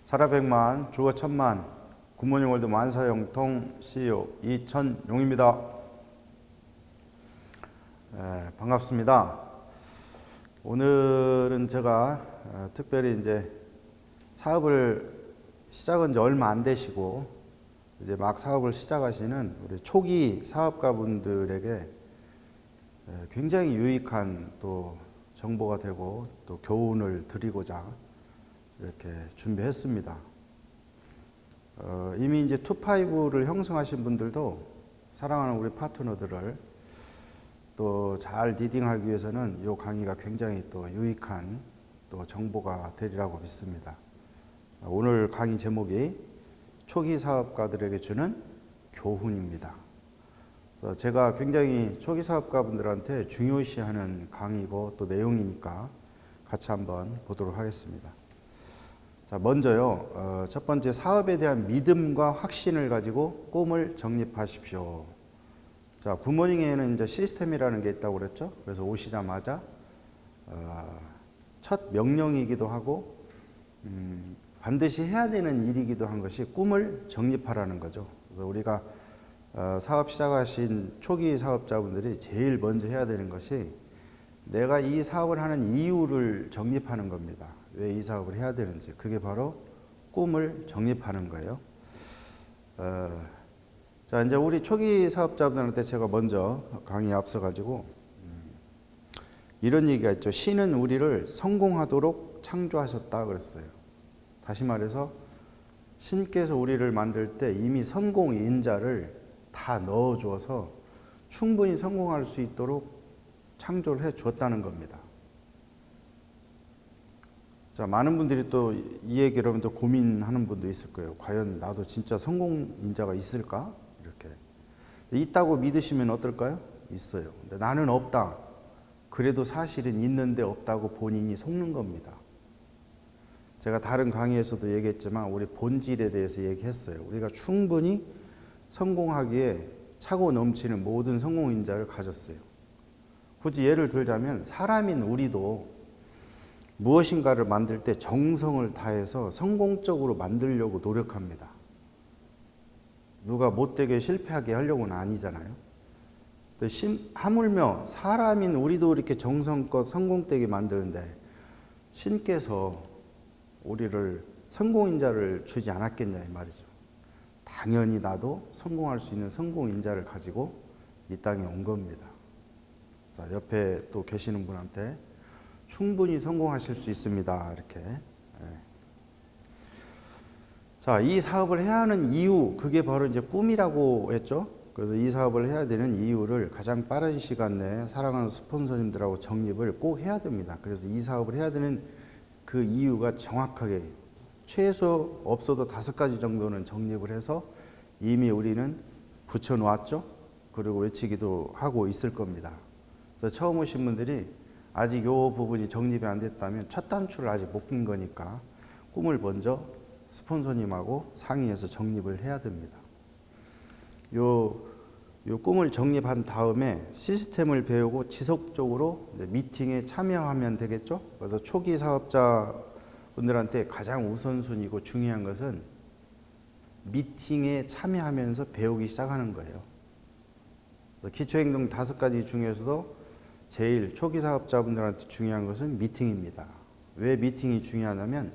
살아 100만, 죽어 1000만, 굿모닝 월드 만사형통 CEO 이천용입니다. 반갑습니다. 오늘은 제가 특별히 이제 사업을 시작한 지 얼마 안 되시고 이제 막 사업을 시작하시는 우리 초기 사업가분들에게 굉장히 유익한 또 정보가 되고 또 교훈을 드리고자 이렇게 준비했습니다. 이미 이제 2-5를 형성하신 분들도 사랑하는 우리 파트너들을 또 잘 리딩하기 위해서는 이 강의가 굉장히 또 유익한 또 정보가 되리라고 믿습니다. 오늘 강의 제목이 초기 사업가들에게 주는 교훈입니다. 그래서 제가 굉장히 초기 사업가분들한테 중요시하는 강의고 또 내용이니까 같이 한번 보도록 하겠습니다. 자, 먼저요, 첫 번째 사업에 대한 믿음과 확신을 가지고 꿈을 정립하십시오. 자, 굿모닝에는 이제 시스템이라는 게 있다고 그랬죠. 그래서 오시자마자 첫 명령이기도 하고 반드시 해야 되는 일이기도 한 것이 꿈을 정립하라는 거죠. 그래서 우리가 사업 시작하신 초기 사업자분들이 제일 먼저 해야 되는 것이 내가 이 사업을 하는 이유를 정립하는 겁니다. 왜 이 사업을 해야 되는지. 그게 바로 꿈을 정립하는 거예요. 자, 이제 우리 초기 사업자분들한테 제가 먼저 강의에 앞서가지고 이런 얘기가 있죠. 신은 우리를 성공하도록 창조하셨다 그랬어요. 다시 말해서 신께서 우리를 만들 때 이미 성공 인자를 다 넣어 주어서 충분히 성공할 수 있도록 창조를 해 주었다는 겁니다. 자, 많은 분들이 또 이 얘기를 하면 또 고민하는 분도 있을 거예요. 과연 나도 진짜 성공 인자가 있을까? 이렇게. 있다고 믿으시면 어떨까요? 있어요. 근데 나는 없다. 그래도 사실은 있는데 없다고 본인이 속는 겁니다. 제가 다른 강의에서도 얘기했지만 우리 본질에 대해서 얘기했어요. 우리가 충분히 성공하기에 차고 넘치는 모든 성공 인자를 가졌어요. 굳이 예를 들자면 사람인 우리도 무엇인가를 만들 때 정성을 다해서 성공적으로 만들려고 노력합니다. 누가 못되게 실패하게 하려고는 아니잖아요. 하물며 사람인 우리도 이렇게 정성껏 성공되게 만드는데 신께서 우리를 성공인자를 주지 않았겠냐 이 말이죠. 당연히 나도 성공할 수 있는 성공인자를 가지고 이 땅에 온 겁니다. 자, 옆에 또 계시는 분한테 충분히 성공하실 수 있습니다. 이렇게. 자, 이 사업을 해야 하는 이유, 그게 바로 이제 꿈이라고 했죠. 그래서 이 사업을 해야 되는 이유를 가장 빠른 시간 내에 사랑하는 스폰서님들하고 정립을 꼭 해야 됩니다. 그래서 이 사업을 해야 되는 그 이유가 정확하게 최소 없어도 5가지 정도는 정립을 해서 이미 우리는 붙여놓았죠. 그리고 외치기도 하고 있을 겁니다. 그래서 처음 오신 분들이 아직 이 부분이 정립이 안 됐다면 첫 단추를 아직 못 낀 거니까 꿈을 먼저 스폰서님하고 상의해서 정립을 해야 됩니다. 요 꿈을 정립한 다음에 시스템을 배우고 지속적으로 미팅에 참여하면 되겠죠. 그래서 초기 사업자분들한테 가장 우선순위고 중요한 것은 미팅에 참여하면서 배우기 시작하는 거예요. 기초행동 5가지 중에서도 제일 초기 사업자분들한테 중요한 것은 미팅입니다. 왜 미팅이 중요하냐면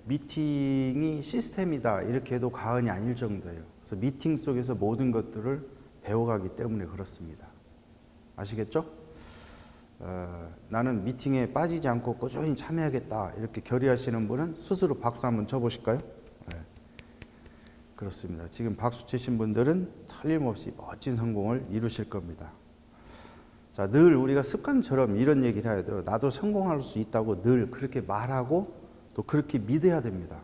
미팅이 시스템이다 이렇게 해도 과언이 아닐 정도예요. 그래서 미팅 속에서 모든 것들을 배워가기 때문에 그렇습니다. 아시겠죠? 나는 미팅에 빠지지 않고 꾸준히 참여하겠다 이렇게 결의하시는 분은 스스로 박수 한번 쳐보실까요? 네. 그렇습니다. 지금 박수 치신 분들은 틀림없이 멋진 성공을 이루실 겁니다. 자, 늘 우리가 습관처럼 이런 얘기를 해야 돼요. 나도 성공할 수 있다고 늘 그렇게 말하고 또 그렇게 믿어야 됩니다.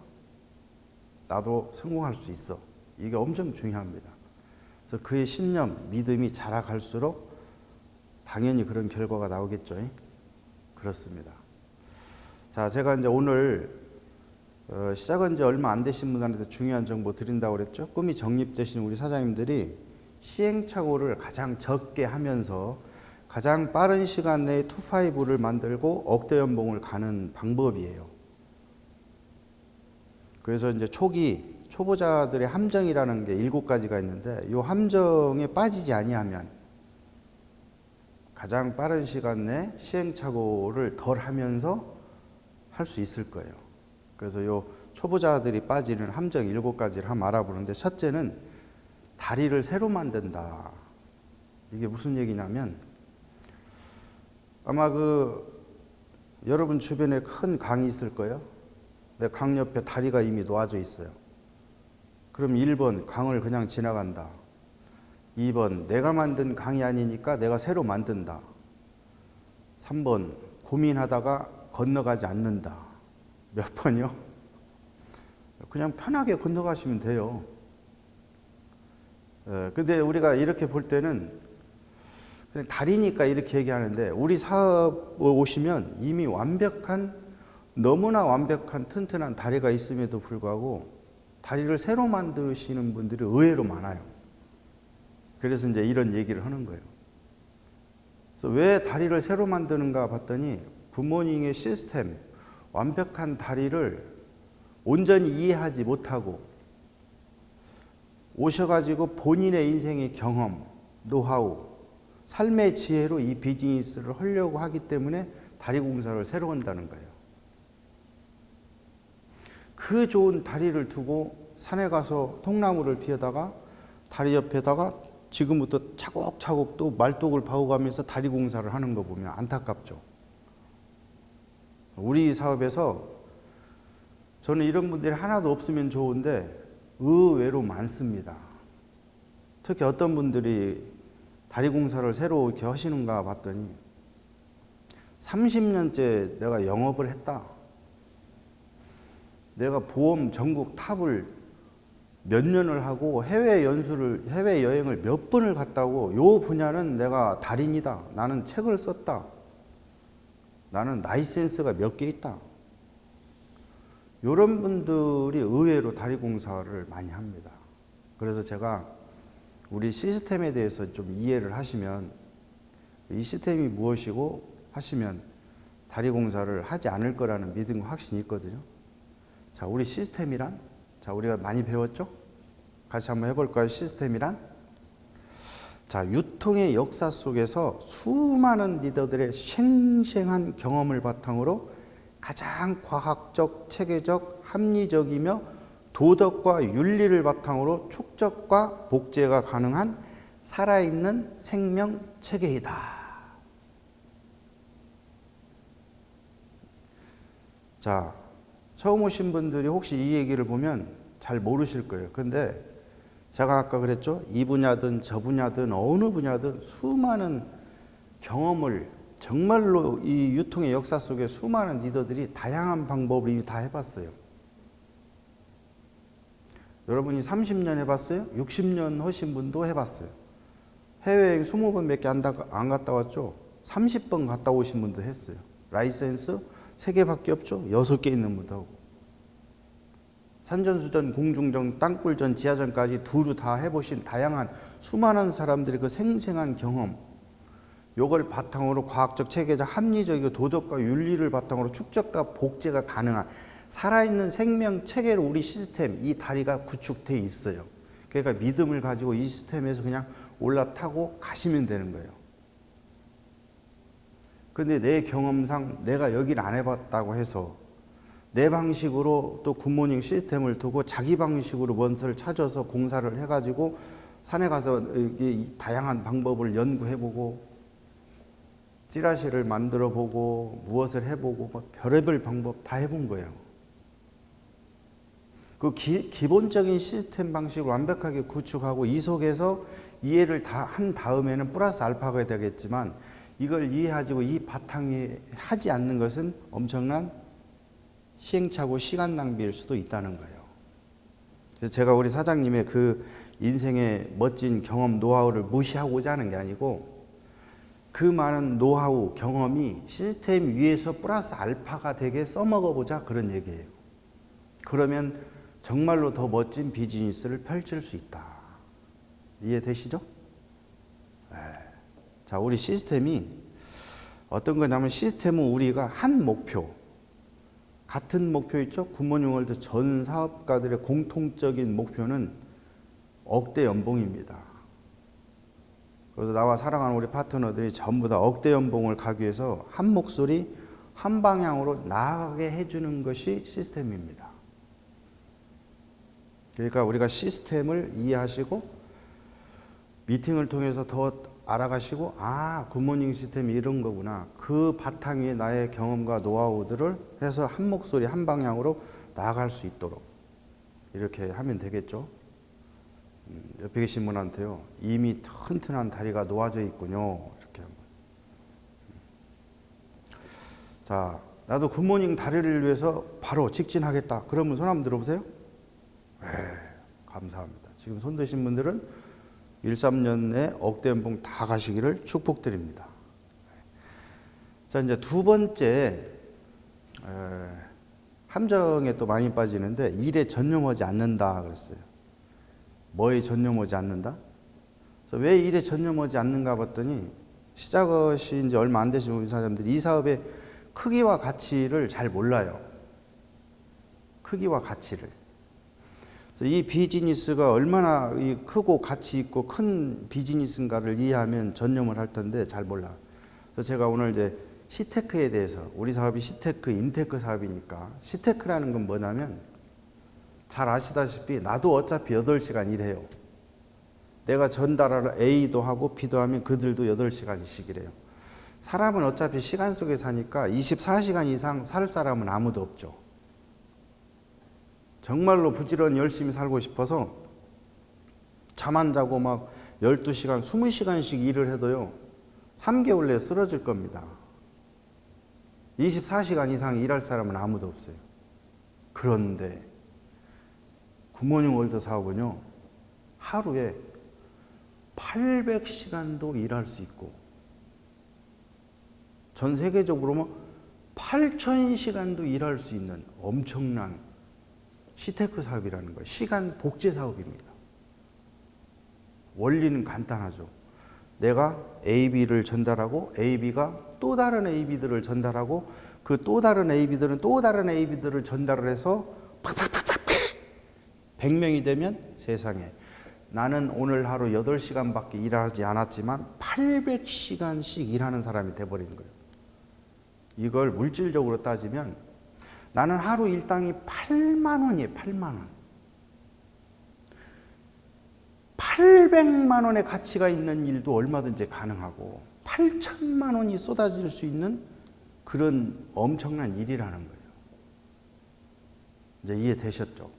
나도 성공할 수 있어. 이게 엄청 중요합니다. 그래서 그의 신념, 믿음이 자라갈수록 당연히 그런 결과가 나오겠죠. 그렇습니다. 자, 제가 이제 오늘 시작한 지 얼마 안 되신 분들한테 중요한 정보 드린다고 그랬죠. 꿈이 정립되신 우리 사장님들이 시행착오를 가장 적게 하면서 가장 빠른 시간 내에 2-5를 만들고 억대 연봉을 가는 방법이에요. 그래서 이제 초보자들의 함정이라는 게 7가지가 있는데 이 함정에 빠지지 아니하면 가장 빠른 시간 내에 시행착오를 덜 하면서 할 수 있을 거예요. 그래서 이 초보자들이 빠지는 함정 7가지를 한번 알아보는데, 첫째는 다리를 새로 만든다. 이게 무슨 얘기냐면, 아마 여러분 주변에 큰 강이 있을 거예요. 근데 강 옆에 다리가 이미 놓아져 있어요. 그럼 1번 강을 그냥 지나간다. 2번 내가 만든 강이 아니니까 내가 새로 만든다. 3번 고민하다가 건너가지 않는다. 몇 번이요? 그냥 편하게 건너가시면 돼요. 근데 우리가 이렇게 볼 때는 그냥 다리니까 이렇게 얘기하는데, 우리 사업 오시면 이미 너무나 완벽한 튼튼한 다리가 있음에도 불구하고 다리를 새로 만드시는 분들이 의외로 많아요. 그래서 이제 이런 얘기를 하는 거예요. 그래서 왜 다리를 새로 만드는가 봤더니, 굿모닝의 시스템, 완벽한 다리를 온전히 이해하지 못하고 오셔가지고 본인의 인생의 경험, 노하우, 삶의 지혜로 이 비즈니스를 하려고 하기 때문에 다리 공사를 새로 한다는 거예요. 그 좋은 다리를 두고 산에 가서 통나무를 피우다가 다리 옆에다가 지금부터 차곡차곡 또 말뚝을 파고가면서 다리 공사를 하는 거 보면 안타깝죠. 우리 사업에서 저는 이런 분들이 하나도 없으면 좋은데 의외로 많습니다. 특히 어떤 분들이 다리 공사를 새로 이렇게 하시는가 봤더니 30년째 내가 영업을 했다. 내가 보험 전국 탑을 몇 년을 하고 해외 여행을 몇 번을 갔다고, 요 분야는 내가 달인이다. 나는 책을 썼다. 나는 라이센스가 몇 개 있다. 이런 분들이 의외로 다리 공사를 많이 합니다. 그래서 제가 우리 시스템에 대해서 좀 이해를 하시면, 이 시스템이 무엇이고 하시면 다리 공사를 하지 않을 거라는 믿음, 확신이 있거든요. 자, 우리 시스템이란? 자, 우리가 많이 배웠죠? 같이 한번 해볼까요? 시스템이란? 자, 유통의 역사 속에서 수많은 리더들의 생생한 경험을 바탕으로 가장 과학적, 체계적, 합리적이며 도덕과 윤리를 바탕으로 축적과 복제가 가능한 살아있는 생명 체계이다. 자, 처음 오신 분들이 혹시 이 얘기를 보면 잘 모르실 거예요. 근데 제가 아까 그랬죠? 이 분야든 저 분야든 어느 분야든 수많은 경험을, 정말로 이 유통의 역사 속에 수많은 리더들이 다양한 방법을 이미 다 해봤어요. 여러분이 30년 해봤어요? 60년 하신 분도 해봤어요. 해외여행 20번밖에 안 갔다 왔죠? 30번 갔다 오신 분도 했어요. 라이센스 3개밖에 없죠? 6개 있는 분도 하고. 산전수전, 공중전, 땅굴전, 지하전까지 두루 다 해보신 다양한 수많은 사람들의 그 생생한 경험, 요걸 바탕으로 과학적, 체계적, 합리적이고 도덕과 윤리를 바탕으로 축적과 복제가 가능한 살아있는 생명 체계로 우리 시스템, 이 다리가 구축되어 있어요. 그러니까 믿음을 가지고 이 시스템에서 그냥 올라타고 가시면 되는 거예요. 근데 내 경험상 내가 여기를 안 해봤다고 해서 내 방식으로 또 굿모닝 시스템을 두고 자기 방식으로 뭔가를 찾아서 공사를 해가지고 산에 가서 다양한 방법을 연구해보고 찌라시를 만들어보고 무엇을 해보고 뭐 별의별 방법 다 해본 거예요. 그 기본적인 시스템 방식을 완벽하게 구축하고 이 속에서 이해를 다 한 다음에는 플러스 알파가 되겠지만, 이걸 이해하고 이 바탕에 하지 않는 것은 엄청난 시행착오, 시간 낭비일 수도 있다는 거예요. 그래서 제가 우리 사장님의 그 인생의 멋진 경험, 노하우를 무시하고자 하는 게 아니고, 그 많은 노하우, 경험이 시스템 위에서 플러스 알파가 되게 써먹어보자, 그런 얘기예요. 그러면 정말로 더 멋진 비즈니스를 펼칠 수 있다. 이해되시죠? 네. 자, 우리 시스템이 어떤 거냐면, 시스템은 우리가 한 목표, 같은 목표 있죠? 굿모닝 월드 전 사업가들의 공통적인 목표는 억대 연봉입니다. 그래서 나와 사랑하는 우리 파트너들이 전부 다 억대 연봉을 가기 위해서 한 목소리 한 방향으로 나아가게 해주는 것이 시스템입니다. 그러니까 우리가 시스템을 이해하시고 미팅을 통해서 더 알아가시고 굿모닝 시스템이 이런 거구나. 그 바탕 위에 나의 경험과 노하우들을 해서 한 목소리 한 방향으로 나아갈 수 있도록 이렇게 하면 되겠죠. 옆에 계신 분한테요. 이미 튼튼한 다리가 놓아져 있군요. 이렇게 하면. 자, 나도 굿모닝 다리를 위해서 바로 직진하겠다. 그러면 손 한번 들어보세요. 네, 감사합니다. 지금 손 드신 분들은 1, 3년 내 억대 연봉 다 가시기를 축복드립니다. 자, 이제 두 번째 함정에 또 많이 빠지는데 일에 전념하지 않는다 그랬어요. 뭐에 전념하지 않는다? 그래서 왜 일에 전념하지 않는가 봤더니 시작하신 지 얼마 안 되신 우리 사람들이 이 사업의 크기와 가치를 잘 몰라요. 크기와 가치를. 이 비즈니스가 얼마나 크고 가치 있고 큰 비즈니스인가를 이해하면 전념을 할 텐데 잘 몰라. 그래서 제가 오늘 이제 시테크에 대해서 우리 사업이 시테크, 인테크 사업이니까 시테크라는 건 뭐냐면 잘 아시다시피 나도 어차피 8시간 일해요. 내가 전달할 A도 하고 B도 하면 그들도 8시간씩 일해요. 사람은 어차피 시간 속에 사니까 24시간 이상 살 사람은 아무도 없죠. 정말로 부지런히 열심히 살고 싶어서 잠 안 자고 막 12시간, 20시간씩 일을 해도요. 3개월 내에 쓰러질 겁니다. 24시간 이상 일할 사람은 아무도 없어요. 그런데 굿모닝 월드 사업은요. 하루에 800시간도 일할 수 있고 전 세계적으로 8,000시간도 일할 수 있는 엄청난 시테크 사업이라는 거예요. 시간 복제 사업입니다. 원리는 간단하죠. 내가 AB를 전달하고 AB가 또 다른 AB들을 전달하고 그 또 다른 AB들은 또 다른 AB들을 전달을 해서 팍팍팍팍 100명이 되면 세상에 나는 오늘 하루 8시간밖에 일하지 않았지만 800시간씩 일하는 사람이 돼버리는 거예요. 이걸 물질적으로 따지면 나는 하루 일당이 8만 원이에요. 8만 원. 800만 원의 가치가 있는 일도 얼마든지 가능하고 8천만 원이 쏟아질 수 있는 그런 엄청난 일이라는 거예요. 이제 이해되셨죠?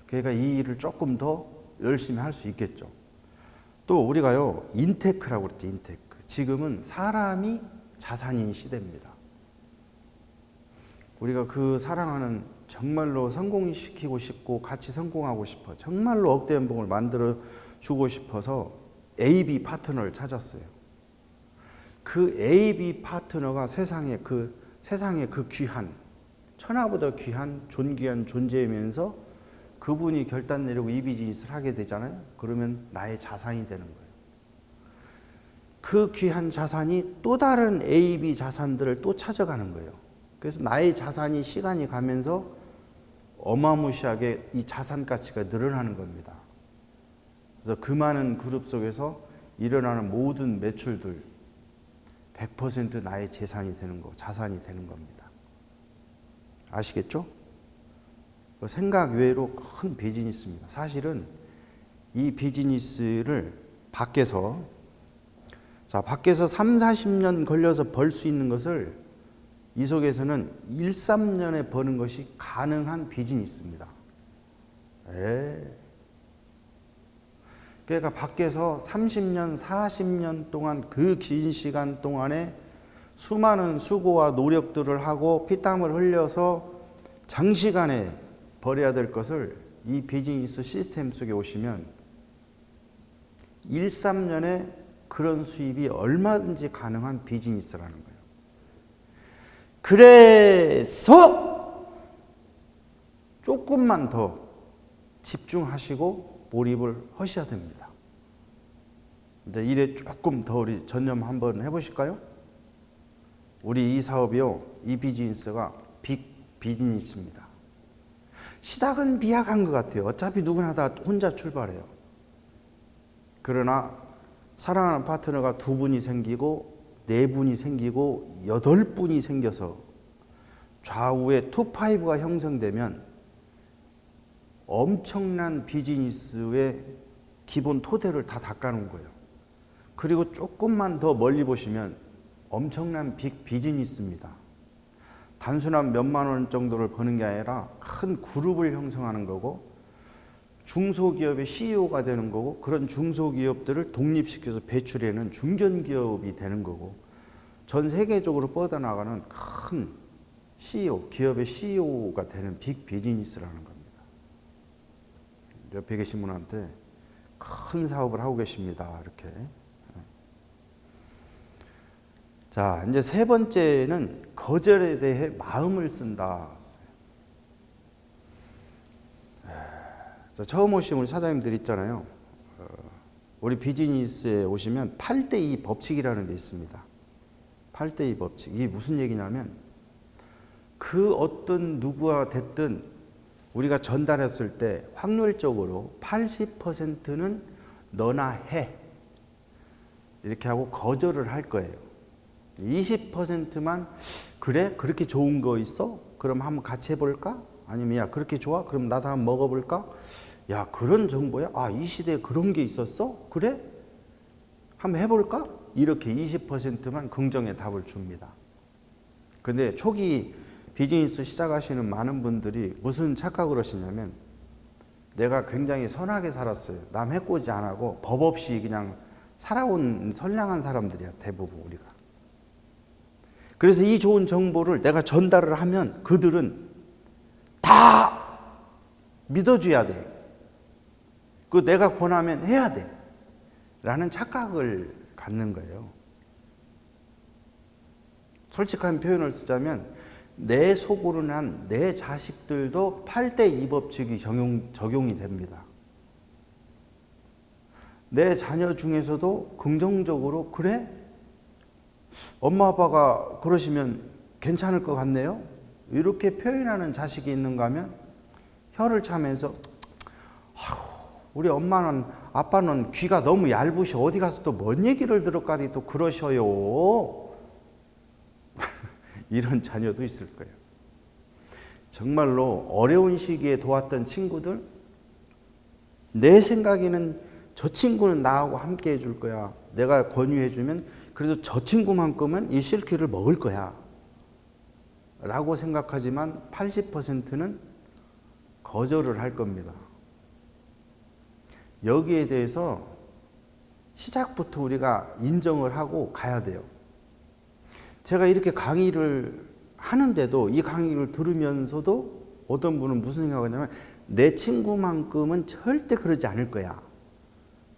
그러니까 이 일을 조금 더 열심히 할 수 있겠죠. 또 우리가요, 인테크라고 그랬지, 인테크. 지금은 사람이 자산인 시대입니다. 우리가 그 사랑하는 정말로 성공시키고 싶고 같이 성공하고 싶어 정말로 억대 연봉을 만들어 주고 싶어서 AB 파트너를 찾았어요. 그 AB 파트너가 세상에 그 귀한 천하보다 귀한 존귀한 존재이면서 그분이 결단 내리고 이 비즈니스를 하게 되잖아요. 그러면 나의 자산이 되는 거예요. 그 귀한 자산이 또 다른 AB 자산들을 또 찾아가는 거예요. 그래서 나의 자산이 시간이 가면서 어마무시하게 이 자산 가치가 늘어나는 겁니다. 그래서 그 많은 그룹 속에서 일어나는 모든 매출들 100% 나의 재산이 되는 거, 자산이 되는 겁니다. 아시겠죠? 생각 외로 큰 비즈니스입니다. 사실은 이 비즈니스를 밖에서 3, 40년 걸려서 벌 수 있는 것을 이 속에서는 1, 3년에 버는 것이 가능한 비즈니스입니다. 그러니까 밖에서 30년, 40년 동안 그 긴 시간 동안에 수많은 수고와 노력들을 하고 피땀을 흘려서 장시간에 벌여야 될 것을 이 비즈니스 시스템 속에 오시면 1, 3년에 그런 수입이 얼마든지 가능한 비즈니스라는 거예요. 그래서 조금만 더 집중하시고 몰입을 하셔야 됩니다. 이제 일에 조금 더 우리 전념 한번 해보실까요? 우리 이 사업이요, 이 비즈니스가 빅 비즈니스입니다. 시작은 미약한 것 같아요. 어차피 누구나 다 혼자 출발해요. 그러나 사랑하는 파트너가 2분이 생기고 4분이 생기고 8분이 생겨서 좌우에 2-5가 형성되면 엄청난 비즈니스의 기본 토대를 다 닦아놓은 거예요. 그리고 조금만 더 멀리 보시면 엄청난 빅 비즈니스입니다. 단순한 몇만 원 정도를 버는 게 아니라 큰 그룹을 형성하는 거고, 중소기업의 CEO가 되는 거고, 그런 중소기업들을 독립시켜서 배출해내는 중견기업이 되는 거고, 전 세계적으로 뻗어나가는 큰 CEO, 기업의 CEO가 되는 빅 비즈니스라는 겁니다. 옆에 계신 분한테 큰 사업을 하고 계십니다. 이렇게. 자, 이제 3번째는 거절에 대해 마음을 쓴다. 처음 오신 우리 사장님들 있잖아요. 우리 비즈니스에 오시면 8대2 법칙이라는 게 있습니다. 8대2 법칙. 이게 무슨 얘기냐면, 그 어떤 누구와 됐든 우리가 전달했을 때 확률적으로 80%는 너나 해. 이렇게 하고 거절을 할 거예요. 20%만 그래? 그렇게 좋은 거 있어? 그럼 한번 같이 해볼까? 아니면 야 그렇게 좋아? 그럼 나도 한번 먹어볼까? 야 그런 정보야? 아 이 시대에 그런 게 있었어? 그래? 한번 해볼까? 이렇게 20%만 긍정의 답을 줍니다. 근데 초기 비즈니스 시작하시는 많은 분들이 무슨 착각을 하시냐면, 내가 굉장히 선하게 살았어요. 남 해코지 안 하고 법 없이 그냥 살아온 선량한 사람들이야, 대부분 우리가. 그래서 이 좋은 정보를 내가 전달을 하면 그들은 다 믿어줘야 돼. 그 내가 권하면 해야 돼. 라는 착각을 갖는 거예요. 솔직한 표현을 쓰자면 내 속으로 난 내 자식들도 8대2 법칙이 적용이 됩니다. 내 자녀 중에서도 긍정적으로 그래? 엄마 아빠가 그러시면 괜찮을 것 같네요. 이렇게 표현하는 자식이 있는가 하면 혀를 차면서 우리 엄마는 아빠는 귀가 너무 얇으셔. 어디 가서 또 뭔 얘기를 들을까지 또 그러셔요. 이런 자녀도 있을 거예요. 정말로 어려운 시기에 도왔던 친구들, 내 생각에는 저 친구는 나하고 함께 해줄 거야. 내가 권유해주면 그래도 저 친구만큼은 이 실귀를 먹을 거야. 라고 생각하지만 80%는 거절을 할 겁니다. 여기에 대해서 시작부터 우리가 인정을 하고 가야 돼요. 제가 이렇게 강의를 하는데도, 이 강의를 들으면서도 어떤 분은 무슨 생각을 하냐면, 내 친구만큼은 절대 그러지 않을 거야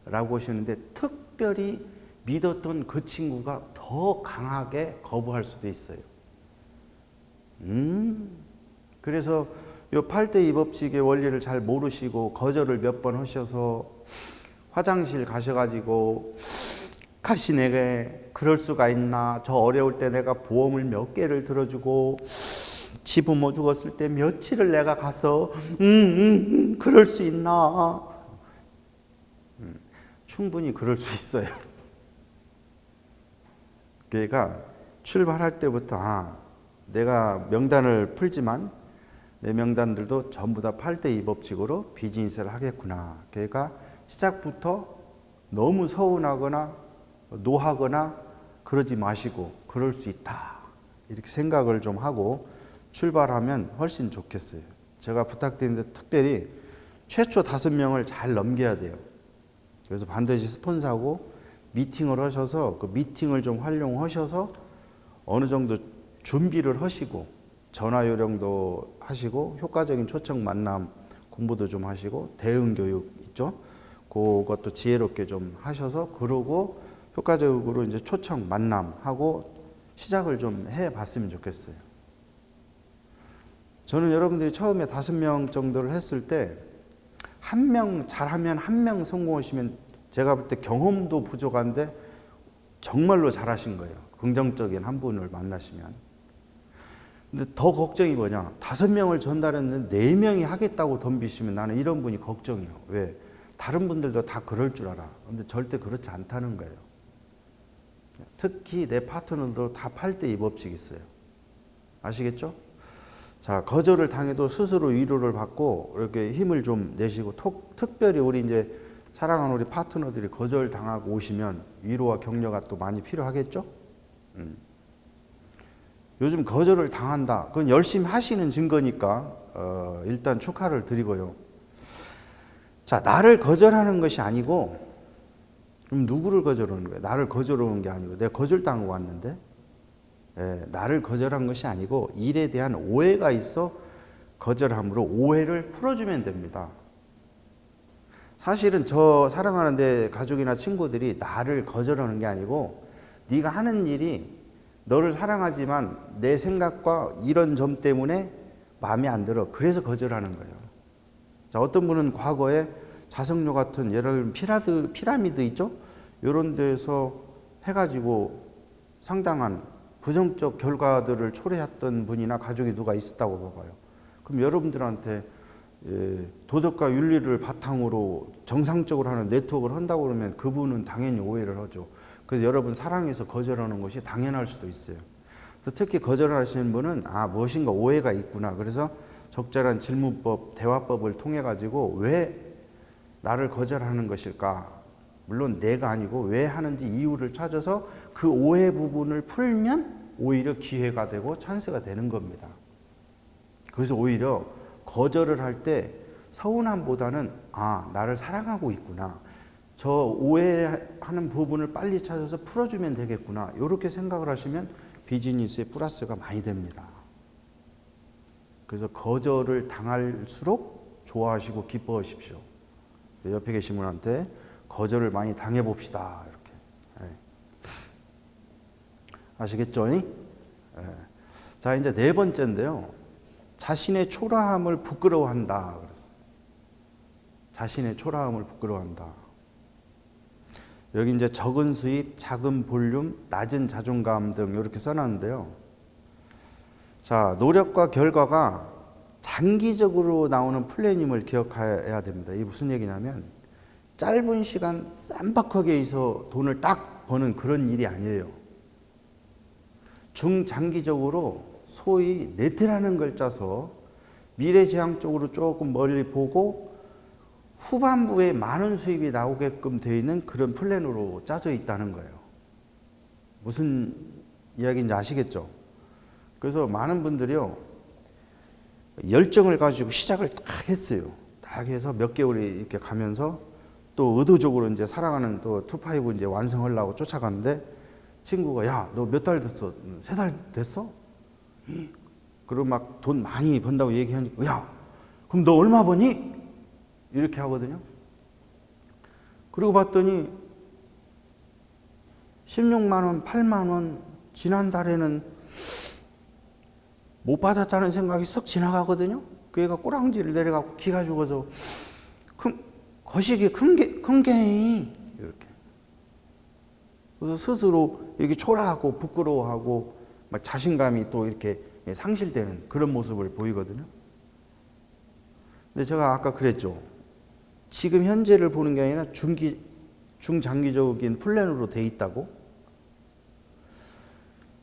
라고 하시는데, 특별히 믿었던 그 친구가 더 강하게 거부할 수도 있어요. 그래서 요 8대2 법칙의 원리를 잘 모르시고 거절을 몇 번 하셔서 화장실 가셔가지고 가시네게 그럴 수가 있나, 저 어려울 때 내가 보험을 몇 개를 들어주고 지 부모 죽었을 때 며칠을 내가 가서 그럴 수 있나. 충분히 그럴 수 있어요. 그러니까 출발할 때부터 내가 명단을 풀지만 내 명단들도 전부 다 8대2 법칙으로 비즈니스를 하겠구나. 그러니까 시작부터 너무 서운하거나 노하거나 그러지 마시고 그럴 수 있다. 이렇게 생각을 좀 하고 출발하면 훨씬 좋겠어요. 제가 부탁드리는데 특별히 최초 5명을 잘 넘겨야 돼요. 그래서 반드시 스폰서하고 미팅을 하셔서 그 미팅을 좀 활용하셔서 어느 정도 준비를 하시고 전화 요령도 하시고 효과적인 초청 만남 공부도 좀 하시고 대응 교육 있죠? 그것도 지혜롭게 좀 하셔서 그러고 효과적으로 이제 초청 만남하고 시작을 좀 해봤으면 좋겠어요. 저는 여러분들이 처음에 5명 정도를 했을 때 1명 잘하면 1명 성공하시면 제가 볼 때 경험도 부족한데 정말로 잘하신 거예요. 긍정적인 한 분을 만나시면. 근데 더 걱정이 뭐냐? 5명을 전달했는데 4명이 하겠다고 덤비시면 나는 이런 분이 걱정이에요. 왜? 다른 분들도 다 그럴 줄 알아. 근데 절대 그렇지 않다는 거예요. 특히 내 파트너도 다 8대 2 법칙이 있어요. 아시겠죠? 자, 거절을 당해도 스스로 위로를 받고 이렇게 힘을 좀 내시고, 특별히 우리 이제 사랑하는 우리 파트너들이 거절 당하고 오시면 위로와 격려가 또 많이 필요하겠죠? 요즘 거절을 당한다. 그건 열심히 하시는 증거니까 일단 축하를 드리고요. 자, 나를 거절하는 것이 아니고, 그럼 누구를 거절하는 거예요? 나를 거절하는 게 아니고 내가 거절당하고 왔는데, 나를 거절한 것이 아니고 일에 대한 오해가 있어 거절함으로 오해를 풀어주면 됩니다. 사실은 저 사랑하는 내 가족이나 친구들이 나를 거절하는 게 아니고, 네가 하는 일이 너를 사랑하지만 내 생각과 이런 점 때문에 마음에 안 들어. 그래서 거절하는 거예요. 자, 어떤 분은 과거에 자석료 같은 예를 들면 피라미드 있죠? 이런 데서 해가지고 상당한 부정적 결과들을 초래했던 분이나 가족이 누가 있었다고 봐봐요. 그럼 여러분들한테 도덕과 윤리를 바탕으로 정상적으로 하는 네트워크를 한다고 그러면 그분은 당연히 오해를 하죠. 그래서 여러분 사랑해서 거절하는 것이 당연할 수도 있어요. 그래서 특히 거절하시는 분은 무엇인가 오해가 있구나. 그래서 적절한 질문법, 대화법을 통해 가지고 왜 나를 거절하는 것일까? 물론 내가 아니고 왜 하는지 이유를 찾아서 그 오해 부분을 풀면 오히려 기회가 되고 찬스가 되는 겁니다. 그래서 오히려 거절을 할 때 서운함보다는 나를 사랑하고 있구나. 저 오해하는 부분을 빨리 찾아서 풀어주면 되겠구나. 이렇게 생각을 하시면 비즈니스에 플러스가 많이 됩니다. 그래서 거절을 당할수록 좋아하시고 기뻐하십시오. 옆에 계신 분한테 거절을 많이 당해봅시다. 이렇게. 아시겠죠? 자, 이제 4번째인데요. 자신의 초라함을 부끄러워한다. 그랬어요. 자신의 초라함을 부끄러워한다. 여기 이제 적은 수입, 작은 볼륨, 낮은 자존감 등 이렇게 써놨는데요. 자, 노력과 결과가 장기적으로 나오는 플랜임을 기억해야 됩니다. 이게 무슨 얘기냐면 짧은 시간 쌈박하게 해서 돈을 딱 버는 그런 일이 아니에요. 중장기적으로 소위 네트라는 걸 짜서 미래지향적으로 조금 멀리 보고 후반부에 많은 수입이 나오게끔 되어 있는 그런 플랜으로 짜져 있다는 거예요. 무슨 이야기인지 아시겠죠? 그래서 많은 분들이요, 열정을 가지고 시작을 딱 했어요. 딱 해서 몇 개월이 이렇게 가면서 또 의도적으로 이제 사랑하는 또 투파이브 이제 완성하려고 쫓아가는데 친구가 야, 너 몇 달 됐어? 3달 됐어? 그리고 막 돈 많이 번다고 얘기하니까 야, 그럼 너 얼마 버니? 이렇게 하거든요. 그리고 봤더니 16만 원, 8만 원 지난달에는 못 받았다는 생각이 썩 지나가거든요. 그 애가 꼬랑지를 내려가고 기가 죽어서 거시기 큰 게 이렇게. 그래서 스스로 이렇게 초라하고 부끄러워하고 막 자신감이 또 이렇게 상실되는 그런 모습을 보이거든요. 근데 제가 아까 그랬죠. 지금 현재를 보는 게 아니라 중장기적인 플랜으로 돼 있다고.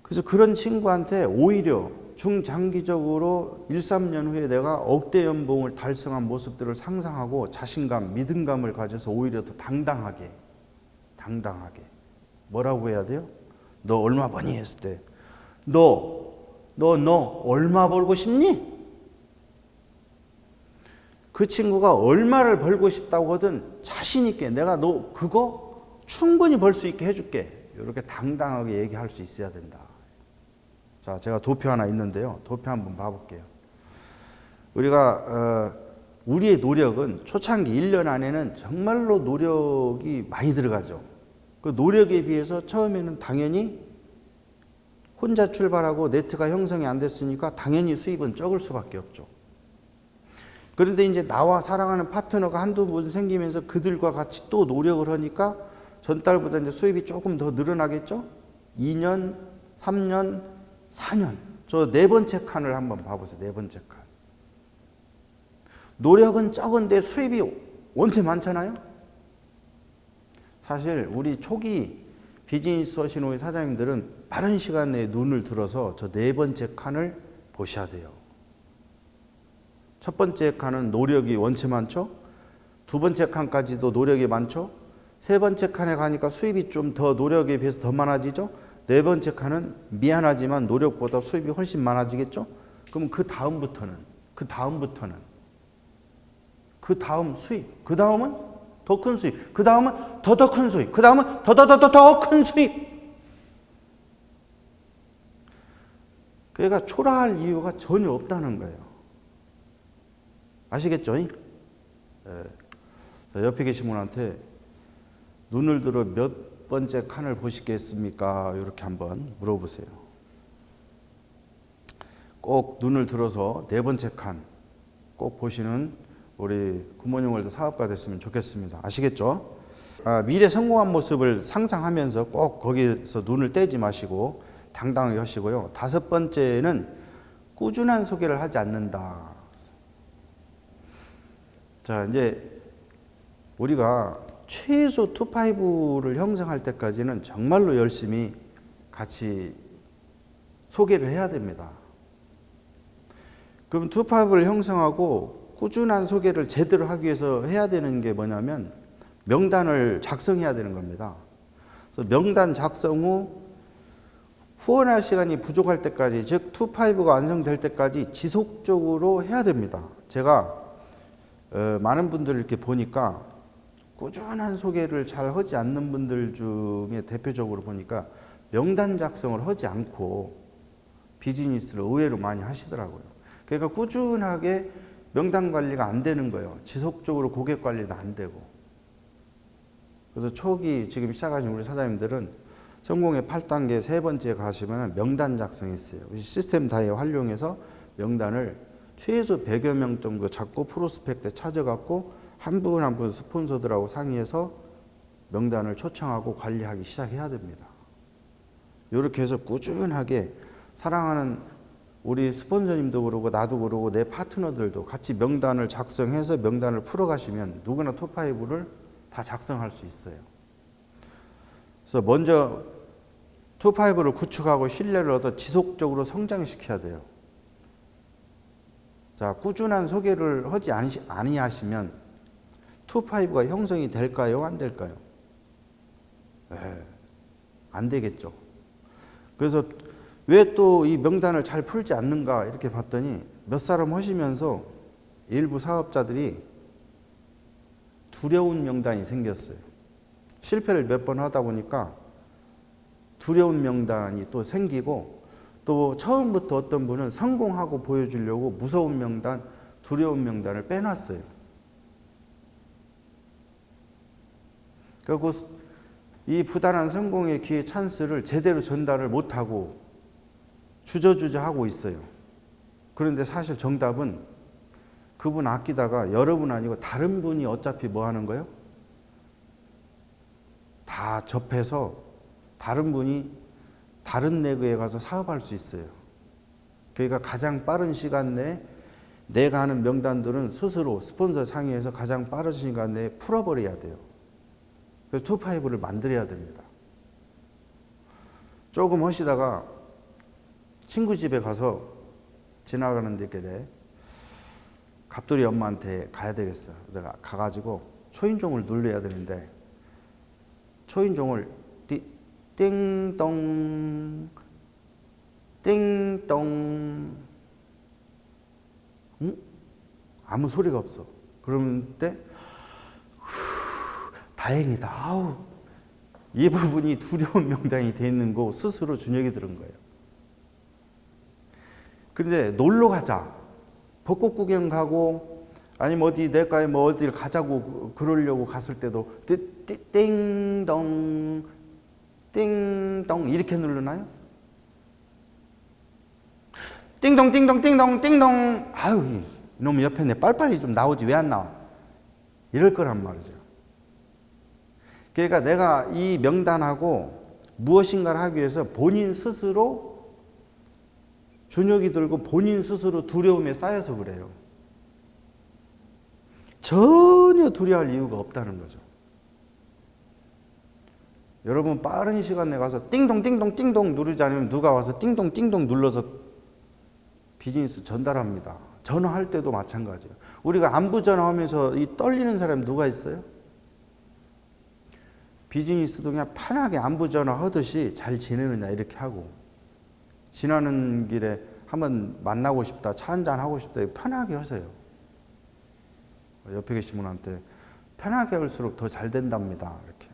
그래서 그런 친구한테 오히려 중장기적으로 1, 3년 후에 내가 억대 연봉을 달성한 모습들을 상상하고 자신감, 믿음감을 가져서 오히려 더 당당하게 뭐라고 해야 돼요? 너 얼마 버니? 했을 때 너 얼마 벌고 싶니? 그 친구가 얼마를 벌고 싶다고 하든 자신 있게 내가 너 그거 충분히 벌 수 있게 해줄게. 이렇게 당당하게 얘기할 수 있어야 된다. 자, 제가 도표 하나 있는데요. 도표 한번 봐볼게요. 우리가 우리의 노력은 초창기 1년 안에는 정말로 노력이 많이 들어가죠. 그 노력에 비해서 처음에는 당연히 혼자 출발하고 네트가 형성이 안 됐으니까 당연히 수입은 적을 수밖에 없죠. 그런데 이제 나와 사랑하는 파트너가 한두 분 생기면서 그들과 같이 또 노력을 하니까 전달보다 이제 수입이 조금 더 늘어나겠죠? 2년, 3년, 4년. 저 네 번째 칸을 한번 봐보세요. 네 번째 칸. 노력은 적은데 수입이 원체 많잖아요? 사실 우리 초기 비즈니스 하시는 우리 사장님들은 빠른 시간 내에 눈을 들어서 저 네 번째 칸을 보셔야 돼요. 첫 번째 칸은 노력이 원체 많죠? 두 번째 칸까지도 노력이 많죠? 세 번째 칸에 가니까 수입이 좀 더 노력에 비해서 더 많아지죠? 네 번째 칸은 미안하지만 노력보다 수입이 훨씬 많아지겠죠? 그럼 그 다음부터는 그 다음 수입, 그 다음은 더 큰 수입, 그 다음은 더 큰 수입, 그 다음은 더 큰 수입. 그러니까 초라할 이유가 전혀 없다는 거예요. 아시겠죠? 예. 옆에 계신 분한테 눈을 들어 몇 번째 칸을 보시겠습니까? 이렇게 한번 물어보세요. 꼭 눈을 들어서 네 번째 칸 꼭 보시는 우리 굿모닝월드 사업가 됐으면 좋겠습니다. 아시겠죠? 미래 성공한 모습을 상상하면서 꼭 거기서 눈을 떼지 마시고 당당하게 하시고요. 다섯 번째는 꾸준한 소개를 하지 않는다. 자, 이제 우리가 최소 2-5를 형성할 때까지는 정말로 열심히 같이 소개를 해야 됩니다. 그럼 2-5를 형성하고 꾸준한 소개를 제대로 하기 위해서 해야 되는 게 뭐냐면 명단을 작성해야 되는 겁니다. 그래서 명단 작성 후 후원할 시간이 부족할 때까지, 즉 2-5가 완성될 때까지 지속적으로 해야 됩니다. 제가 많은 분들을 이렇게 보니까 꾸준한 소개를 잘 하지 않는 분들 중에 대표적으로 보니까 명단 작성을 하지 않고 비즈니스를 의외로 많이 하시더라고요. 그러니까 꾸준하게 명단 관리가 안 되는 거예요. 지속적으로 고객 관리도 안 되고. 그래서 초기 지금 시작하신 우리 사장님들은 성공의 8단계 세 번째 가시면 명단 작성했어요. 시스템 다에 활용해서 명단을 최소 100여 명 정도 잡고 프로스펙트 찾아갖고 한 분 한 분 스폰서들하고 상의해서 명단을 초청하고 관리하기 시작해야 됩니다. 이렇게 해서 꾸준하게 사랑하는 우리 스폰서님도 그러고 나도 그러고 내 파트너들도 같이 명단을 작성해서 명단을 풀어가시면 누구나 2-5를 다 작성할 수 있어요. 그래서 먼저 2-5를 구축하고 신뢰를 얻어 지속적으로 성장시켜야 돼요. 자, 꾸준한 소개를 하지 아니하시면 2-5가 형성이 될까요? 안 될까요? 안 되겠죠. 그래서 왜 또 이 명단을 잘 풀지 않는가 이렇게 봤더니 몇 사람 하시면서 일부 사업자들이 두려운 명단이 생겼어요. 실패를 몇 번 하다 보니까 두려운 명단이 또 생기고, 또 처음부터 어떤 분은 성공하고 보여주려고 무서운 명단, 두려운 명단을 빼놨어요. 그리고 이 부단한 성공의 기회 찬스를 제대로 전달을 못하고 주저주저 하고 있어요. 그런데 사실 정답은 그분 아끼다가 여러분 아니고 다른 분이 어차피 뭐 하는 거예요? 다 접해서 다른 분이 다른 내구에 가서 사업할 수 있어요. 그러니까 가장 빠른 시간 내에 내가 하는 명단들은 스스로 스폰서 상의해서 가장 빠른 시간 내에 풀어버려야 돼요. 그래서 2-5를 만들어야 됩니다. 조금 하시다가 친구 집에 가서 지나가는 길에 갑돌이 엄마한테 가야 되겠어. 내가 가가지고 초인종을 눌러야 되는데 초인종을 띵동 띵동 아무 소리가 없어. 그런데 다행이다. 아우, 이 부분이 두려운 명단이 돼 있는 거 스스로 준혁이 들은 거예요. 그런데 놀러 가자, 벚꽃 구경 가고 아니면 어디 내과에 뭐 어디를 가자고 그러려고 갔을 때도 띵동 띵동 이렇게 누르나요? 띵동 띵동 띵동 띵동. 아유, 이놈 옆에 내 빨리빨리 좀 나오지 왜 안 나와? 이럴 거란 말이죠. 그러니까 내가 이 명단하고 무엇인가를 하기 위해서 본인 스스로 준욕이 들고 본인 스스로 두려움에 쌓여서 그래요. 전혀 두려워할 이유가 없다는 거죠. 여러분 빠른 시간 내에 가서 띵동 띵동 띵동 누르지 않으면 누가 와서 띵동 띵동 눌러서 비즈니스 전달합니다. 전화할 때도 마찬가지예요. 우리가 안부 전화하면서 이 떨리는 사람 누가 있어요? 비즈니스도 그냥 편하게 안부 전화 하듯이 잘 지내느냐 이렇게 하고, 지나는 길에 한번 만나고 싶다, 차 한잔 하고 싶다, 편하게 하세요. 옆에 계신 분한테 편하게 할수록 더 잘 된답니다. 이렇게.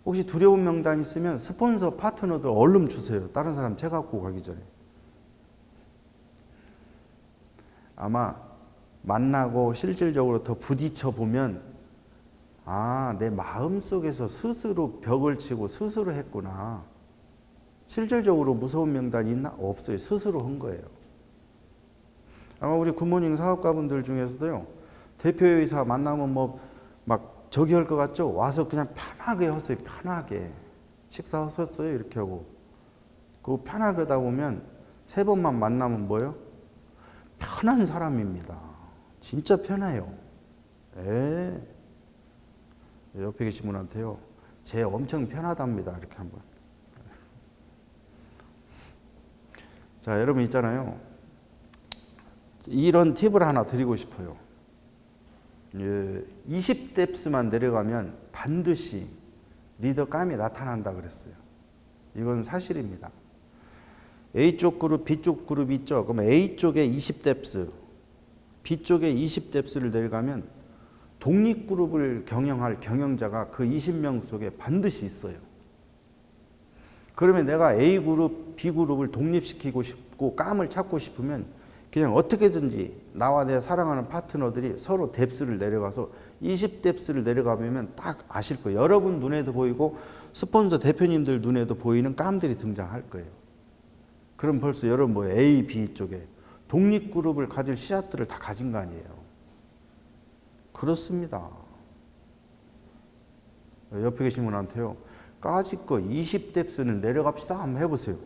혹시 두려운 명단 있으면 스폰서 파트너들 얼른 주세요. 다른 사람 책 갖고 가기 전에. 아마 만나고 실질적으로 더 부딪혀 보면, 아, 내 마음속에서 스스로 벽을 치고 스스로 했구나. 실질적으로 무서운 명단이 있나? 없어요. 스스로 한 거예요. 아마 우리 굿모닝 사업가분들 중에서도요, 대표이사 만나면 막 저기 할 것 같죠? 와서 그냥 편하게 하세요. 편하게. 식사하셨어요? 이렇게 하고. 그거 편하게 하다 보면 3번만 만나면 뭐예요? 편한 사람입니다. 진짜 편해요. 예. 옆에 계신 분한테요, 쟤 엄청 편하답니다. 이렇게 한번. 자, 여러분 있잖아요. 이런 팁을 하나 드리고 싶어요. 20뎁스만 내려가면 반드시 리더감이 나타난다 그랬어요. 이건 사실입니다. A쪽 그룹, B쪽 그룹 있죠. 그럼 A쪽에 20뎁스, B쪽에 20뎁스를 내려가면 독립그룹을 경영할 경영자가 그 20명 속에 반드시 있어요. 그러면 내가 A그룹, B그룹을 독립시키고 싶고 감을 찾고 싶으면 그냥 어떻게든지 나와 내 사랑하는 파트너들이 서로 뎁스를 내려가서 20뎁스를 내려가면 딱 아실 거예요. 여러분 눈에도 보이고 스폰서 대표님들 눈에도 보이는 감들이 등장할 거예요. 그럼 벌써 여러분 뭐 A, B 쪽에 독립그룹을 가질 씨앗들을 다 가진 거 아니에요. 그렇습니다. 옆에 계신 분한테요, 까짓 거 20뎁스는 내려갑시다 한번 해보세요.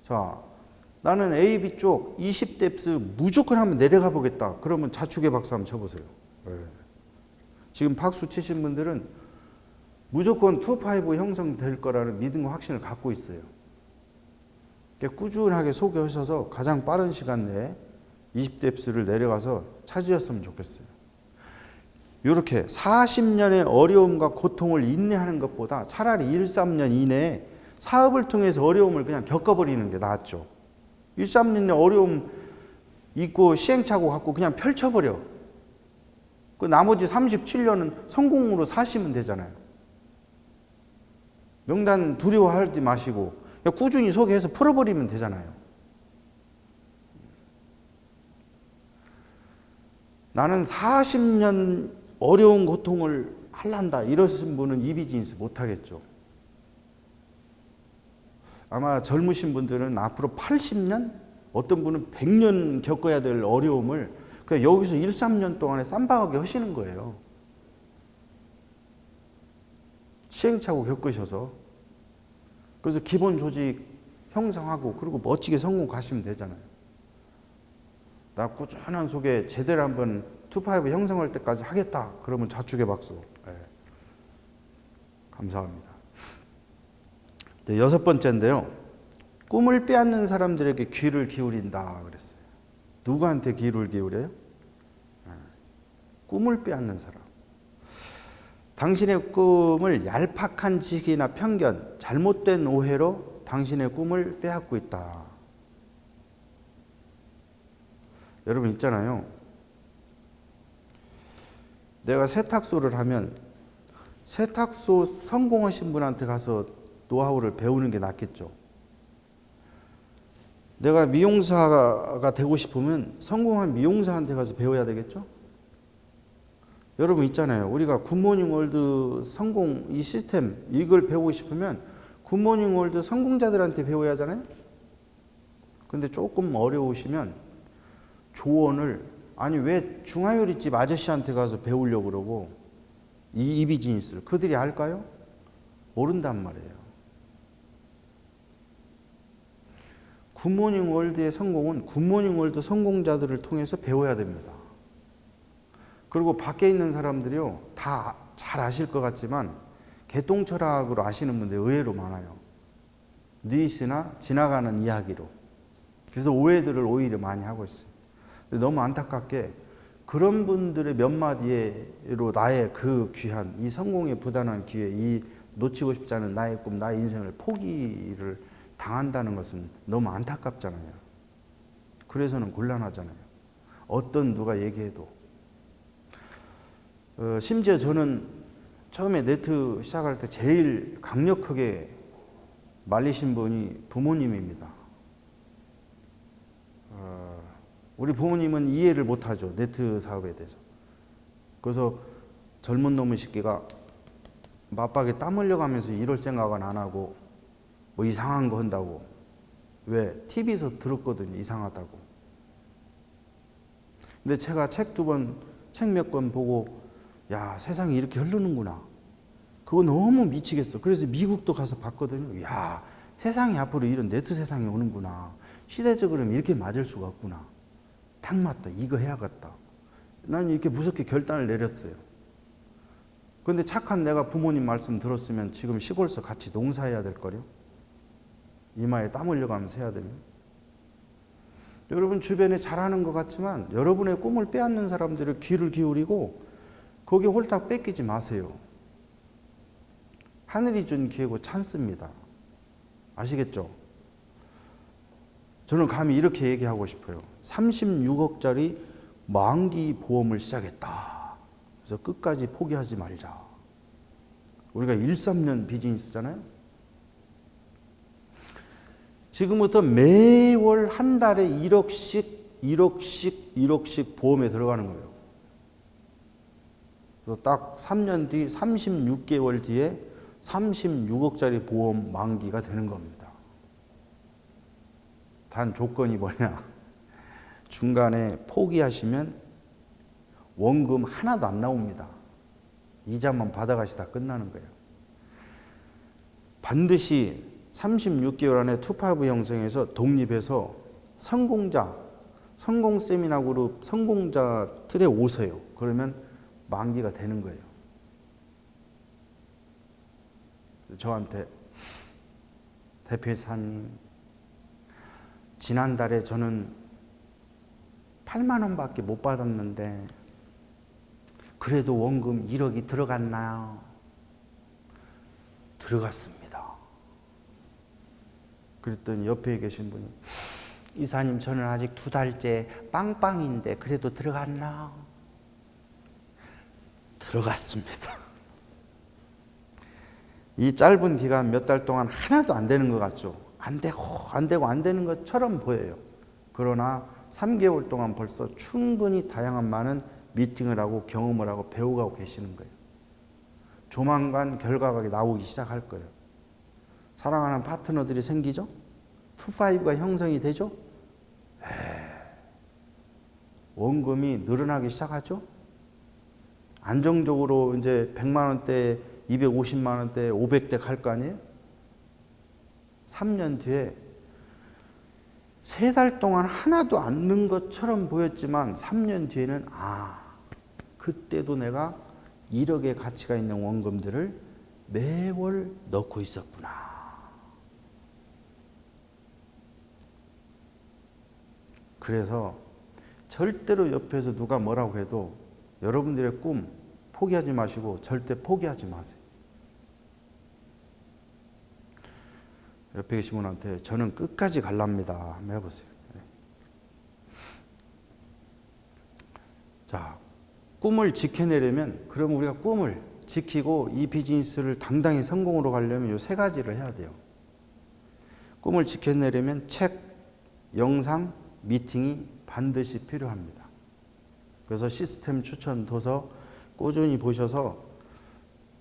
자, 나는 A, B 쪽 20뎁스 무조건 한번 내려가 보겠다. 그러면 자축의 박수 한번 쳐보세요. 지금 박수 치신 분들은 무조건 2-5 형성될 거라는 믿음과 확신을 갖고 있어요. 꾸준하게 소개하셔서 가장 빠른 시간 내에 20뎁스를 내려가서 차지했으면 좋겠어요. 이렇게 40년의 어려움과 고통을 인내하는 것보다 차라리 1-3년 이내에 사업을 통해서 어려움을 그냥 겪어버리는 게 낫죠. 1-3년의 어려움 있고 시행착오 갖고 그냥 펼쳐버려. 그 나머지 37년은 성공으로 사시면 되잖아요. 명단 두려워하지 마시고 그냥 꾸준히 소개해서 풀어버리면 되잖아요. 나는 40년 어려운 고통을 할란다 이러신 분은 이 비즈니스 못하겠죠. 아마 젊으신 분들은 앞으로 80년, 어떤 분은 100년 겪어야 될 어려움을 그냥 여기서 1-3년 동안에 쌈박하게 하시는 거예요. 시행착오 겪으셔서. 그래서 기본 조직 형성하고 그리고 멋지게 성공 가시면 되잖아요. 나 꾸준한 소개 제대로 한번 2-5 형성할 때까지 하겠다. 그러면 자축의 박수. 네. 감사합니다. 네, 6번째인데요. 꿈을 빼앗는 사람들에게 귀를 기울인다 그랬어요. 누구한테 귀를 기울여요? 네. 꿈을 빼앗는 사람. 당신의 꿈을 얄팍한 지식이나 편견, 잘못된 오해로 당신의 꿈을 빼앗고 있다. 여러분 있잖아요. 내가 세탁소를 하면 세탁소 성공하신 분한테 가서 노하우를 배우는 게 낫겠죠. 내가 미용사가 되고 싶으면 성공한 미용사한테 가서 배워야 되겠죠. 여러분 있잖아요. 우리가 굿모닝 월드 성공 이 시스템 이걸 배우고 싶으면 굿모닝 월드 성공자들한테 배워야 하잖아요. 근데 조금 어려우시면 조언을 아니 왜 중화요리집 아저씨한테 가서 배우려고 그러고 이 비즈니스를 그들이 알까요? 모른단 말이에요. 굿모닝 월드의 성공은 굿모닝 월드 성공자들을 통해서 배워야 됩니다. 그리고 밖에 있는 사람들이요 다 잘 아실 것 같지만 개똥철학으로 아시는 분들이 의외로 많아요. 뉘시나 지나가는 이야기로. 그래서 오해들을 오히려 많이 하고 있어요. 너무 안타깝게 그런 분들의 몇 마디로 나의 그 귀한 이 성공에 부단한 기회, 이 놓치고 싶지 않은 나의 꿈, 나의 인생을 포기를 당한다는 것은 너무 안타깝잖아요. 그래서는 곤란하잖아요. 어떤 누가 얘기해도. 심지어 저는 처음에 네트 시작할 때 제일 강력하게 말리신 분이 부모님입니다. 우리 부모님은 이해를 못하죠. 네트 사업에 대해서. 그래서 젊은 놈의 새끼가 맞박에 땀 흘려가면서 이럴 생각은 안 하고 뭐 이상한 거 한다고. 왜? TV에서 들었거든요. 이상하다고. 근데 제가 책 몇 권 보고 야 세상이 이렇게 흐르는구나. 그거 너무 미치겠어. 그래서 미국도 가서 봤거든요. 야 세상이 앞으로 이런 네트 세상이 오는구나. 시대적으로 이렇게 맞을 수가 없구나. 딱 맞다. 이거 해야겠다. 나는 이렇게 무섭게 결단을 내렸어요. 근데 착한 내가 부모님 말씀 들었으면 지금 시골에서 같이 농사해야 될 거요. 이마에 땀 흘려가면서 해야 되면. 여러분 주변에 잘하는 것 같지만 여러분의 꿈을 빼앗는 사람들을 귀를 기울이고 거기에 홀딱 뺏기지 마세요. 하늘이 준 기회고 찬스입니다. 아시겠죠? 저는 감히 이렇게 얘기하고 싶어요. 36억짜리 만기 보험을 시작했다. 그래서 끝까지 포기하지 말자. 우리가 13년 비즈니스잖아요. 지금부터 매월 한 달에 1억씩 보험에 들어가는 거예요. 그래서 딱 3년 뒤, 36개월 뒤에 36억짜리 보험 만기가 되는 겁니다. 단 조건이 뭐냐? 중간에 포기하시면 원금 하나도 안 나옵니다. 이자만 받아가시다 끝나는 거예요. 반드시 36개월 안에 투파이브 형성해서 독립해서 성공자, 성공 세미나 그룹 성공자 틀에 오세요. 그러면 만기가 되는 거예요. 저한테 대표이사님, 지난달에 저는 8만 원밖에 못 받았는데 그래도 원금 1억이 들어갔나요? 들어갔습니다. 그랬더니 옆에 계신 분이 이사님 저는 아직 2달째 빵빵인데 그래도 들어갔나? 들어갔습니다. 이 짧은 기간 몇 달 동안 하나도 안 되는 것 같죠? 안 되는 것처럼 보여요. 그러나 3개월 동안 벌써 충분히 다양한 많은 미팅을 하고 경험을 하고 배워가고 계시는 거예요. 조만간 결과가 나오기 시작할 거예요. 사랑하는 파트너들이 생기죠? 투파이브가 형성이 되죠? 원금이 늘어나기 시작하죠? 안정적으로 이제 100만 원대, 250만 원대, 500대 갈 거 아니에요? 3년 뒤에 3달 동안 하나도 안 는 것처럼 보였지만 3년 뒤에는 그때도 내가 1억의 가치가 있는 원금들을 매월 넣고 있었구나. 그래서 절대로 옆에서 누가 뭐라고 해도 여러분들의 꿈 포기하지 마시고 절대 포기하지 마세요. 옆에 계신 분한테 저는 끝까지 갈랍니다. 한번 해보세요. 자, 꿈을 지켜내려면 그럼 우리가 꿈을 지키고 이 비즈니스를 당당히 성공으로 가려면 이 3가지를 해야 돼요. 꿈을 지켜내려면 책, 영상, 미팅이 반드시 필요합니다. 그래서 시스템 추천 도서 꾸준히 보셔서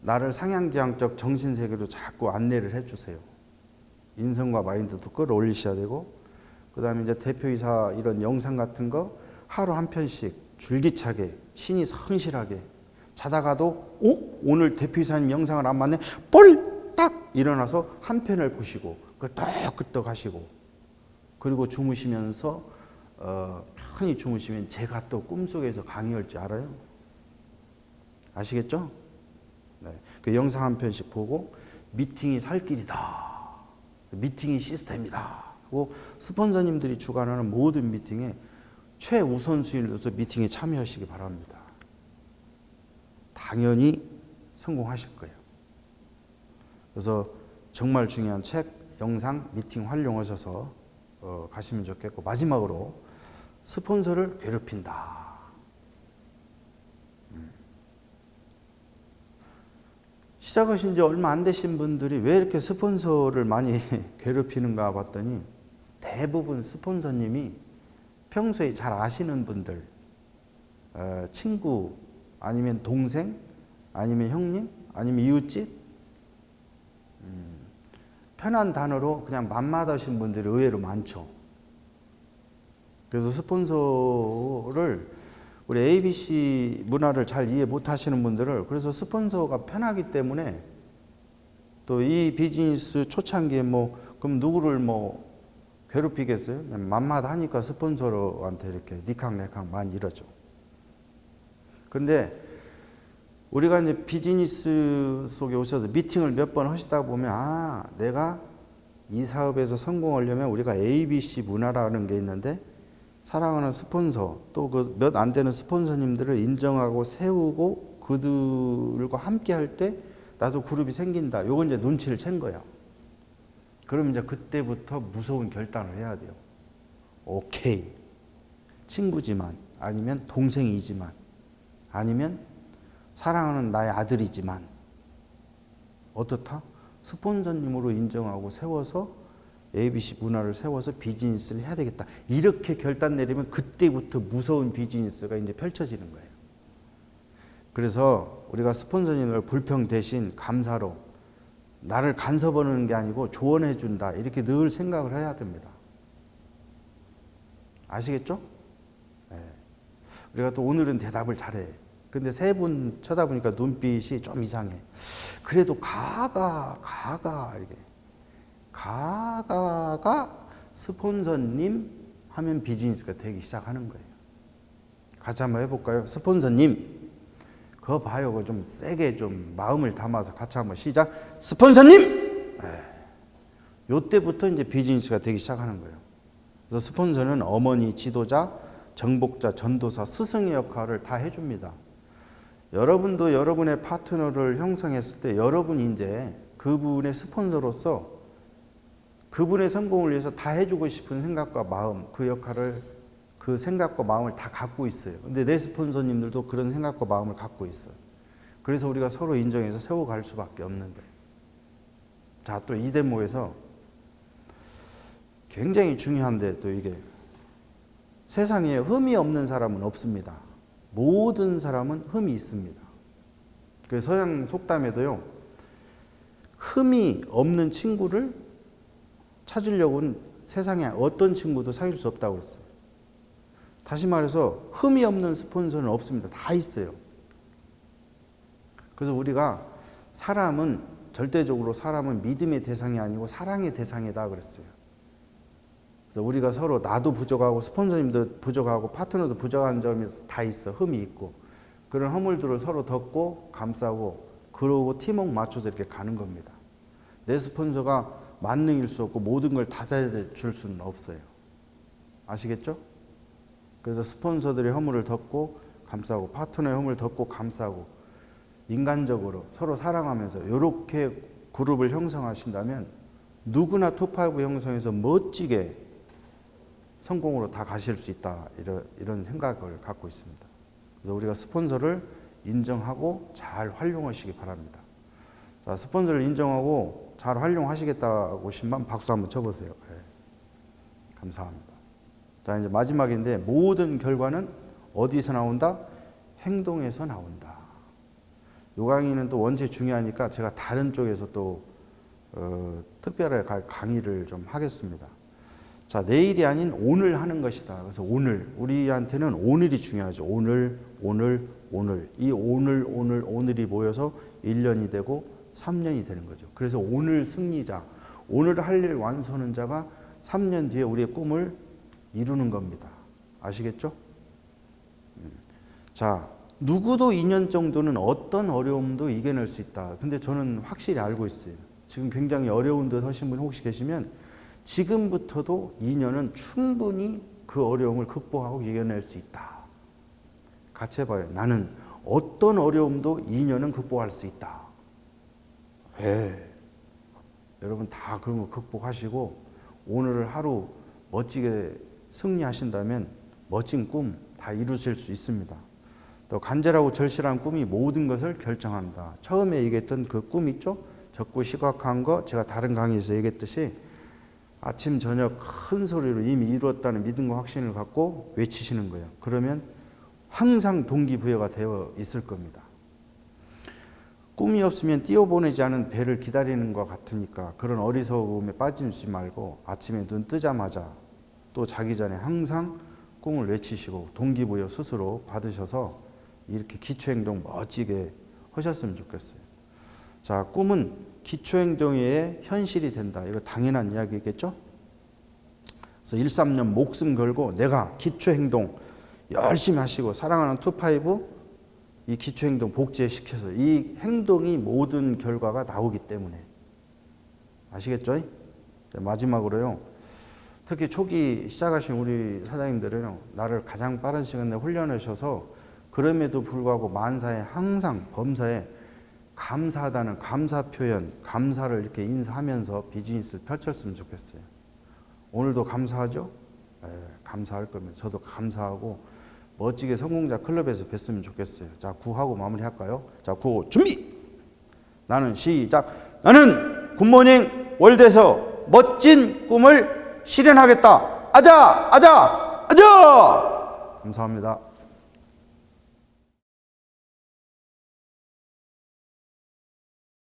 나를 상향지향적 정신세계로 자꾸 안내를 해주세요. 인성과 마인드도 끌어올리셔야 되고, 그 다음에 이제 대표이사 이런 영상 같은 거 하루 한 편씩 줄기차게 신이 성실하게 자다가도 오늘 대표이사님 영상을 안 봤네 뻘딱 일어나서 한 편을 보시고 끄떡끄떡 하시고 그리고 주무시면서 편히 주무시면 제가 또 꿈속에서 강의할 줄 알아요. 아시겠죠? 네. 그 영상 한 편씩 보고 미팅이 살 길이다. 미팅이 시스템이다. 하고 스폰서님들이 주관하는 모든 미팅에 최우선순위를 둬서 미팅에 참여하시기 바랍니다. 당연히 성공하실 거예요. 그래서 정말 중요한 책, 영상, 미팅 활용하셔서 가시면 좋겠고 마지막으로 스폰서를 괴롭힌다. 시작하신 지 얼마 안 되신 분들이 왜 이렇게 스폰서를 많이 괴롭히는가 봤더니 대부분 스폰서님이 평소에 잘 아시는 분들, 친구 아니면 동생 아니면 형님 아니면 이웃집 편한 단어로 그냥 맘마다신 분들이 의외로 많죠. 그래서 스폰서를 우리 ABC 문화를 잘 이해 못 하시는 분들을 그래서 스폰서가 편하기 때문에 또 이 비즈니스 초창기에 그럼 누구를 괴롭히겠어요? 맘마다 하니까 스폰서한테 이렇게 니캉니캉 많이 이러죠. 근데 우리가 이제 비즈니스 속에 오셔서 미팅을 몇 번 하시다 보면 내가 이 사업에서 성공하려면 우리가 ABC 문화라는 게 있는데 사랑하는 스폰서 또 그 몇 안 되는 스폰서님들을 인정하고 세우고 그들과 함께 할 때 나도 그룹이 생긴다. 요건 이제 눈치를 챈 거야. 그럼 이제 그때부터 무서운 결단을 해야 돼요. 오케이. 친구지만 아니면 동생이지만 아니면 사랑하는 나의 아들이지만 어떻다? 스폰서님으로 인정하고 세워서 ABC 문화를 세워서 비즈니스를 해야 되겠다. 이렇게 결단 내리면 그때부터 무서운 비즈니스가 이제 펼쳐지는 거예요. 그래서 우리가 스폰서님을 불평 대신 감사로 나를 간섭하는 게 아니고 조언해 준다. 이렇게 늘 생각을 해야 됩니다. 아시겠죠? 네. 우리가 또 오늘은 대답을 잘해. 근데 세 분 쳐다보니까 눈빛이 좀 이상해. 그래도 가가 이렇게 가가 스폰서님 하면 비즈니스가 되기 시작하는 거예요. 같이 한번 해볼까요? 스폰서님 그거 봐요. 그거 좀 세게 좀 마음을 담아서 같이 한번 시작. 스폰서님! 요때부터 이제 비즈니스가 되기 시작하는 거예요. 그래서 스폰서는 어머니, 지도자, 정복자, 전도사, 스승의 역할을 다 해줍니다. 여러분도 여러분의 파트너를 형성했을 때 여러분이 이제 그분의 스폰서로서 그분의 성공을 위해서 다 해주고 싶은 생각과 마음, 그 역할을, 그 생각과 마음을 다 갖고 있어요. 근데 내 스폰서님들도 그런 생각과 마음을 갖고 있어요. 그래서 우리가 서로 인정해서 세워갈 수밖에 없는 거예요. 자, 또 이 대목에서 굉장히 중요한데 또 이게 세상에 흠이 없는 사람은 없습니다. 모든 사람은 흠이 있습니다. 그 서양 속담에도요, 흠이 없는 친구를 찾으려고는 세상에 어떤 친구도 사귈 수 없다고 했어요. 다시 말해서 흠이 없는 스폰서는 없습니다. 다 있어요. 그래서 우리가 절대적으로 사람은 믿음의 대상이 아니고 사랑의 대상이다 그랬어요. 그래서 우리가 서로 나도 부족하고 스폰서님도 부족하고 파트너도 부족한 점이 다 있어. 흠이 있고. 그런 허물들을 서로 덮고 감싸고 그러고 팀워크 맞춰서 이렇게 가는 겁니다. 내 스폰서가 만능일 수 없고 모든 걸 다 줄 수는 없어요. 아시겠죠? 그래서 스폰서들의 허물을 덮고 감싸고 파트너의 허물을 덮고 감싸고 인간적으로 서로 사랑하면서 이렇게 그룹을 형성하신다면 누구나 투파이브 형성해서 멋지게 성공으로 다 가실 수 있다. 이런 생각을 갖고 있습니다. 그래서 우리가 스폰서를 인정하고 잘 활용하시기 바랍니다. 자, 스폰서를 인정하고 잘 활용하시겠다고 하시면 박수 한번 쳐보세요. 네. 감사합니다. 자, 이제 마지막인데 모든 결과는 어디서 나온다? 행동에서 나온다. 요 강의는 또 원체 중요하니까 제가 다른 쪽에서 또 특별하게 강의를 좀 하겠습니다. 자, 내일이 아닌 오늘 하는 것이다. 그래서 오늘, 우리한테는 오늘이 중요하죠. 오늘. 이 오늘이 모여서 1년이 되고 3년이 되는 거죠. 그래서 오늘 승리자, 오늘 할 일 완수하는 자가 3년 뒤에 우리의 꿈을 이루는 겁니다. 아시겠죠? 자, 누구도 2년 정도는 어떤 어려움도 이겨낼 수 있다. 근데 저는 확실히 알고 있어요. 지금 굉장히 어려운 듯 하신 분 혹시 계시면 지금부터도 2년은 충분히 그 어려움을 극복하고 이겨낼 수 있다. 같이 해봐요. 나는 어떤 어려움도 2년은 극복할 수 있다. 왜? 여러분 다 그런 거 극복하시고 오늘을 하루 멋지게 승리하신다면 멋진 꿈 다 이루실 수 있습니다. 또 간절하고 절실한 꿈이 모든 것을 결정한다. 처음에 얘기했던 그 꿈 있죠? 적고 시각한 거 제가 다른 강의에서 얘기했듯이 아침 저녁 큰 소리로 이미 이루었다는 믿음과 확신을 갖고 외치시는 거예요. 그러면 항상 동기부여가 되어 있을 겁니다. 꿈이 없으면 띄워보내지 않은 배를 기다리는 것 같으니까 그런 어리석음에 빠지지 말고 아침에 눈 뜨자마자 또 자기 전에 항상 꿈을 외치시고 동기부여 스스로 받으셔서 이렇게 기초행동 멋지게 하셨으면 좋겠어요. 자, 꿈은 기초행동의 현실이 된다. 이거 당연한 이야기겠죠? 그래서 1, 3년 목숨 걸고 내가 기초행동 열심히 하시고 사랑하는 2, 5 이 기초행동 복제시켜서 이 행동이 모든 결과가 나오기 때문에 아시겠죠? 마지막으로요. 특히 초기 시작하신 우리 사장님들은 나를 가장 빠른 시간 내에 훈련하셔서 그럼에도 불구하고 만사에 항상 범사에 감사하다는 감사 표현, 감사를 이렇게 인사하면서 비즈니스를 펼쳤으면 좋겠어요. 오늘도 감사하죠? 네, 감사할 겁니다. 저도 감사하고 멋지게 성공자 클럽에서 뵀으면 좋겠어요. 자, 구하고 마무리할까요? 자, 구 준비! 나는 시작! 나는 굿모닝 월드에서 멋진 꿈을 실현하겠다. 아자! 아자! 아자! 감사합니다.